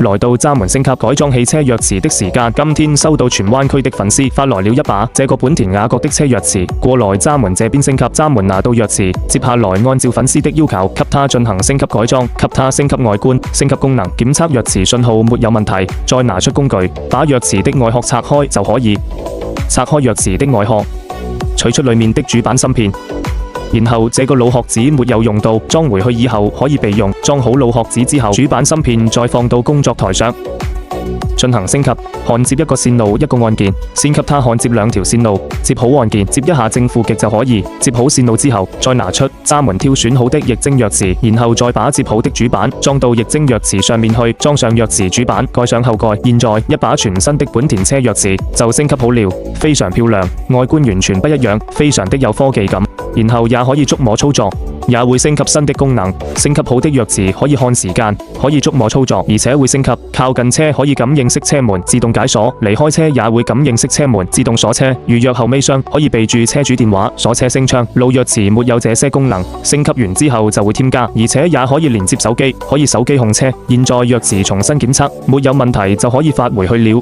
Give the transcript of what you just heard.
來到閘門升級改裝汽車鑰匙的時間，今天收到荃灣區的粉絲發來了一把這個本田雅閣的車鑰匙，過來閘門這邊升級，閘門拿到鑰匙，接下來按照粉絲的要求，給他進行升級改裝，給他升級外觀、升級功能，檢測鑰匙信號沒有問題，再拿出工具，把鑰匙的外殼拆開就可以。拆開鑰匙的外殼，取出裡面的主板芯片。然後這個老殼子沒有用到，裝回去以後可以備用。裝好老殼子之後，主板芯片再放到工作台上進行升級。焊接一個線路一個按鍵，先給它焊接兩條線路，接好按鍵，接一下正負極就可以。接好線路之後，再拿出閘門挑選好的液晶鑰匙，然後再把接好的主板裝到液晶鑰匙上面去，裝上鑰匙主板，蓋上後蓋。現在一把全新的本田車鑰匙就升級好了，非常漂亮，外觀完全不一樣，非常的有科技感。然後也可以觸摸操作，也會升級新的功能。升級好的鑰匙可以看時間，可以觸摸操作，而且會升級。靠近車可以感應式車門自動解鎖，離開車也會感應式車門自動鎖車。預約後尾箱可以備註車主電話，鎖車升窗。老鑰匙沒有這些功能，升級完之後就會添加，而且也可以連接手機，可以手機控車。現在鑰匙重新檢測，沒有問題就可以發回去了。